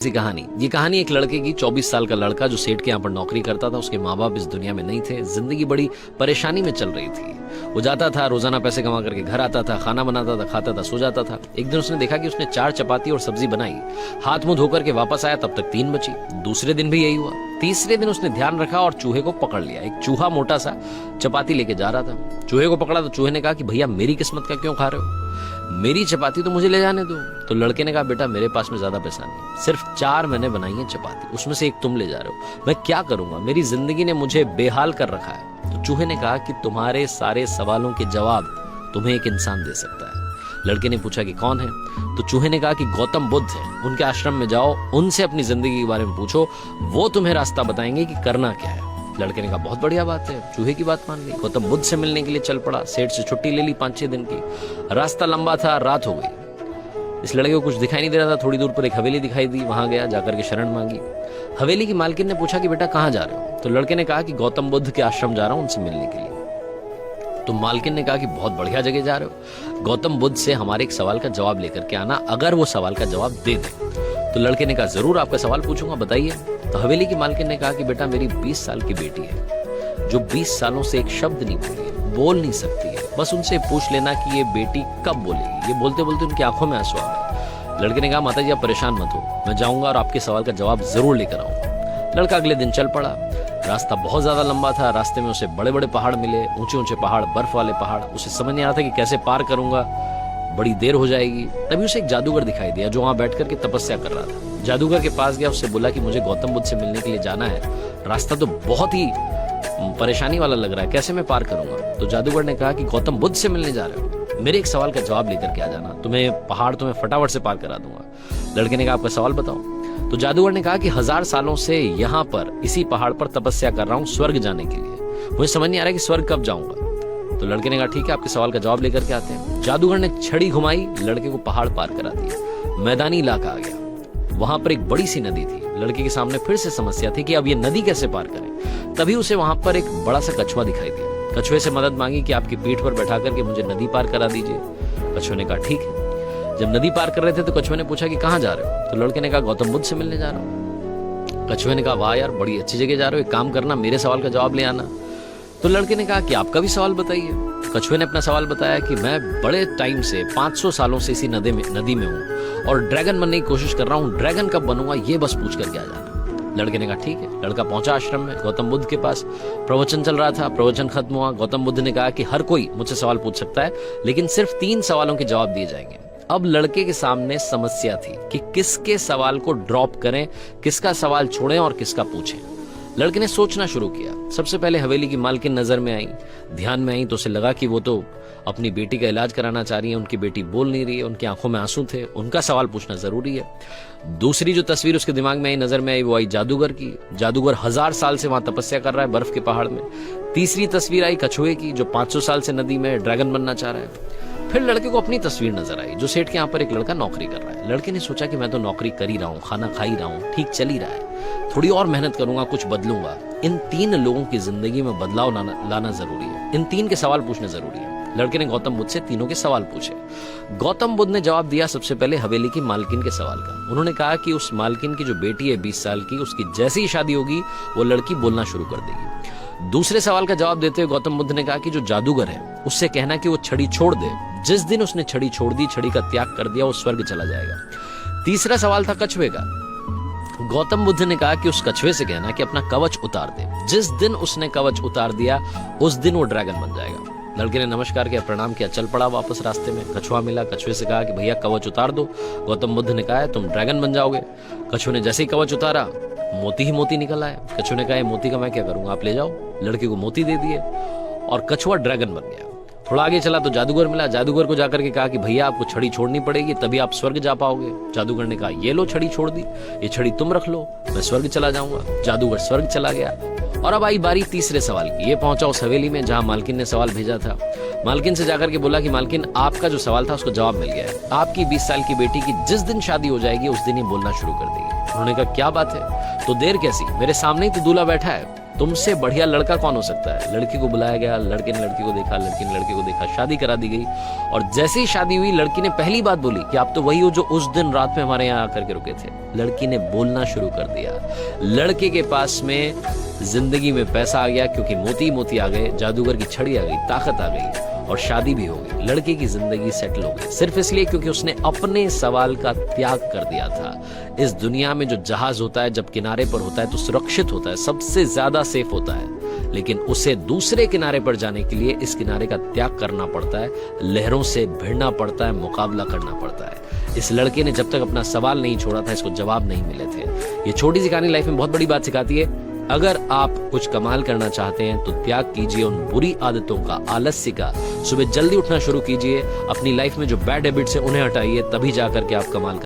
सी कहानी। ये कहानी एक लड़के की। 24 साल का लड़का जो सेठ के यहाँ पर नौकरी करता था। उसके माँ बाप इस दुनिया में नहीं थे। जिंदगी बड़ी परेशानी में चल रही थी। वो जाता था, रोजाना पैसे कमा करके घर आता था, खाना बनाता था, खाता था, सो जाता था। एक दिन उसने देखा कि उसने 4 चपाती और सब्जी बनाई। हाथ मुंह धोकर के वापस आया, तब तक 3 बची। दूसरे दिन भी यही हुआ। तीसरे दिन उसने ध्यान रखा और चूहे को पकड़ लिया। एक चूहा मोटा सा चपाती लेके जा रहा था। चूहे को पकड़ा तो चूहे ने कहा कि भैया मेरी किस्मत का क्यों खा रहे हो, मेरी चपाती तो मुझे ले जाने दो। तो लड़के ने कहा बेटा मेरे पास में ज्यादा पैसा नहीं, सिर्फ 4 मैंने बनाई है चपाती, उसमें से एक तुम ले जा रहे हो, मैं क्या करूंगा, मेरी जिंदगी ने मुझे बेहाल कर रखा है। तो चूहे ने कहा कि तुम्हारे सारे सवालों के जवाब तुम्हें एक इंसान दे सकता है। लड़के ने पूछा कि कौन है। तो चूहे ने कहा कि गौतम बुद्ध है, उनके आश्रम में जाओ, उनसे अपनी जिंदगी के बारे में पूछो, वो तुम्हें रास्ता बताएंगे कि करना क्या है। लड़के ने कहा बहुत बढ़िया बात है। चूहे की बात मान ली, गौतम बुद्ध से मिलने के लिए चल पड़ा। सेठ से छुट्टी ले ली 5-6 दिन की। रास्ता लंबा था, रात हो गई। इस लड़के को कुछ दिखाई नहीं दे रहा था। थोड़ी दूर पर एक हवेली दिखाई दी, वहां गया, जाकर के शरण मांगी। हवेली की मालकिन ने पूछा कि बेटा कहाँ जा रहे हो। तो लड़के ने कहा कि गौतम बुद्ध के आश्रम जा रहा हूं, उनसे मिलने के लिए। तो मालकिन ने कहा कि बहुत बढ़िया जगह जा रहे हो, गौतम बुद्ध से हमारे एक सवाल का जवाब लेकर के आना, अगर वो सवाल का जवाब दे दे। तो लड़के ने कहा जरूर आपका सवाल पूछूंगा, बताइए। तो हवेली की मालकिन ने कहा कि बेटा मेरी 20 साल की बेटी है जो 20 सालों से एक शब्द नहीं बोली है, बोल नहीं सकती है। बस उनसे पूछ लेना कि ये बेटी कब बोलेगी। ये बोलते बोलते उनकी आंखों में आंसू आ गए। लड़के ने कहा माता जी आप परेशान मत हो, मैं जाऊंगा और आपके सवाल का जवाब जरूर लेकर आऊंगा। लड़का अगले दिन चल पड़ा। रास्ता बहुत ज्यादा लंबा था। रास्ते में उसे बड़े बड़े पहाड़ मिले, ऊंचे ऊंचे पहाड़, बर्फ वाले पहाड़। उसे समझ नहीं आ रहा था कि कैसे पार करूंगा, बड़ी देर हो जाएगी। तभी उसे एक जादूगर दिखाई दिया जो वहां बैठ करके तपस्या कर रहा था। जादूगर के पास गया, उससे बोला कि मुझे गौतम बुद्ध से मिलने के लिए जाना है, रास्ता तो बहुत ही परेशानी वाला लग रहा है, कैसे मैं पार करूंगा। तो जादूगर ने कहा कि गौतम बुद्ध से मिलने जा रहे हो, मेरे एक सवाल का जवाब लेकर के आ जाना, तुम्हें पहाड़ तुम्हें फटाफट से पार करा दूंगा। लड़के ने कहा आपका सवाल बताओ। तो जादूगर ने कहा कि 1000 सालों से यहाँ पर इसी पहाड़ पर तपस्या कर रहा हूँ स्वर्ग जाने के लिए, मुझे समझ नहीं आ रहा कि स्वर्ग कब जाऊंगा। तो लड़के ने कहा ठीक है आपके सवाल का जवाब लेकर के आते हैं। जादूगर ने छड़ी घुमाई, लड़के को पहाड़ पार करा दिया। मैदानी इलाका आ गया, वहां पर एक बड़ी सी नदी थी। लड़के के सामने फिर से समस्या थी कि अब ये नदी कैसे पार करें। तभी उसे वहां पर एक बड़ा सा कछुआ दिखाई दिया। कछुए से मदद मांगी कि आपकी पीठ पर बैठा करके मुझे नदी पार करा दीजिए। कछुए ने कहा ठीक है। जब नदी पार कर रहे थे तो कछुए ने पूछा कि कहाँ जा रहे हो। तो लड़के ने कहा गौतम बुद्ध से मिलने जा रहा हूँ। कछुए ने कहा वाह यार बड़ी अच्छी जगह जा रहे हो, एक काम करना मेरे सवाल का जवाब ले आना। तो लड़के ने कहा कि आपका भी सवाल बताइए। कछुए ने अपना सवाल बताया कि मैं बड़े टाइम से 500 सालों से इसी नदी में हूँ और ड्रैगन बनने की कोशिश कर रहा हूँ, ड्रैगन कब बनूंगा ये बस पूछ करके आ जाना। लड़के ने कहा ठीक है। लड़का पहुंचा आश्रम में, गौतम बुद्ध के पास। प्रवचन चल रहा था, प्रवचन खत्म हुआ। गौतम बुद्ध ने कहा कि हर कोई मुझसे सवाल पूछ सकता है, लेकिन सिर्फ 3 सवालों के जवाब दिए जाएंगे। अब लड़के के सामने समस्या थी कि किसके सवाल को ड्रॉप करें, किसका सवाल छोड़ें और किसका पूछें। लड़के ने सोचना शुरू किया। सबसे पहले हवेली की मालकिन नजर में आई, ध्यान में आई। तो उसे लगा कि वो तो अपनी बेटी का इलाज कराना चाह रही है, उनकी बेटी बोल नहीं रही है, उनकी आंखों में आंसू थे, उनका सवाल पूछना जरूरी है। दूसरी जो तस्वीर उसके दिमाग में आई, नजर में आई, वो आई जादूगर की। जादूगर 1000 साल से वहां तपस्या कर रहा है बर्फ के पहाड़ में। तीसरी तस्वीर आई कछुए की जो 500 साल से नदी में ड्रैगन बनना चाह रहा है। फिर लड़के को अपनी तस्वीर नजर आई जो सेठ के यहाँ पर एक लड़का नौकरी कर रहा है। लड़के ने सोचा कि मैं तो नौकरी कर ही रहा हूँ, खाना खा ही रहा हूँ, ठीक चल ही रहा है, थोड़ी और मेहनत करूंगा, कुछ बदलूंगा। इन 3 लोगों की जिंदगी में बदलाव लाना जरूरी है, इन 3 के सवाल पूछने जरूरी है। लड़के ने गौतम बुद्ध से तीनों के सवाल पूछे। गौतम बुद्ध ने जवाब दिया सबसे पहले हवेली की मालकिन के सवाल का। उन्होंने कहा कि उस मालकिन की जो बेटी है 20 साल की, उसकी जैसी ही शादी होगी वो लड़की बोलना शुरू कर देगी। दूसरे सवाल का जवाब देते हुए गौतम बुद्ध ने कहा कि जो जादूगर है उससे कहना कि वो छड़ी छोड़ दे, जिस दिन उसने छड़ी छोड़ दी, छड़ी का त्याग कर दिया, वो स्वर्ग चला जाएगा। तीसरा सवाल था कछुए का। गौतम बुद्ध ने कहा कि उस कछुए से कहना कि अपना कवच उतार दे, जिस दिन उसने कवच उतार दिया उस दिन वो ड्रैगन बन जाएगा। लड़के ने नमस्कार किया, प्रणाम किया, चल पड़ा वापस। रास्ते में कछुआ मिला, कछुए से कहा कि भैया कवच उतार दो। गौतम बुद्ध ने कहा तुम ड्रैगन बन जाओगे। कछुए ने जैसे ही कवच उतारा मोती ही मोती निकल आए। कछुए ने कहा मोती का मैं क्या करूंगा, आप ले जाओ। लड़के को मोती दे दिए और कछुआ ड्रैगन बन गया। थोड़ा आगे चला तो जादूगर मिला। जादूगर को जाकर के कहा कि भैया आपको छड़ी छोड़नी पड़ेगी तभी आप स्वर्ग जा पाओगे। जादूगर ने कहा ये लो छड़ी छोड़ दी, ये छड़ी तुम रख लो, मैं स्वर्ग चला जाऊंगा। जादूगर स्वर्ग चला गया। और अब आई बारी तीसरे सवाल की। ये पहुंचा उस हवेली में जहां मालकिन ने सवाल भेजा था। मालकिन से जाकर के बोला कि मालकिन आपका जो सवाल था उसको जवाब मिल गया है, आपकी 20 साल की बेटी की जिस दिन शादी हो जाएगी उस दिन ही बोलना शुरू कर देगी। उन्होंने कहा क्या बात है, तो देर कैसी, मेरे सामने ही तो दूल्हा बैठा है। तुमसे बढ़िया लड़का कौन हो सकता है। लड़की को बुलाया गया, लड़के ने लड़की को देखा, लड़की ने लड़के को देखा, शादी करा दी गई। और जैसे ही शादी हुई, लड़की ने पहली बात बोली कि आप तो वही हो जो उस दिन रात में हमारे यहाँ आकर के रुके थे। लड़की ने बोलना शुरू कर दिया। लड़के के पास में जिंदगी में पैसा आ गया, क्योंकि मोती मोती आ गए, जादूगर की छड़ी आ गई, ताकत आ गई, और शादी भी हो गई। लड़के की जिंदगी सेटल हो गई, सिर्फ इसलिए क्योंकि उसने अपने सवाल का त्याग कर दिया था। इस दुनिया में जो जहाज होता है, जब किनारे पर होता है तो सुरक्षित होता है, सबसे ज्यादा सेफ होता है, लेकिन उसे दूसरे किनारे पर जाने के लिए इस किनारे का त्याग करना पड़ता है, लहरों से भिड़ना पड़ता है, मुकाबला करना पड़ता है। इस लड़के ने जब तक अपना सवाल नहीं छोड़ा था, इसको जवाब नहीं मिले थे। ये छोटी सी कहानी लाइफ में बहुत बड़ी बात सिखाती है। अगर आप कुछ कमाल करना चाहते हैं तो त्याग कीजिए उन बुरी आदतों का, आलस्य का। सुबह जल्दी उठना शुरू कीजिए, अपनी लाइफ में जो बैड हैबिट्स हैं उन्हें हटाइए, तभी जाकर के आप कमाल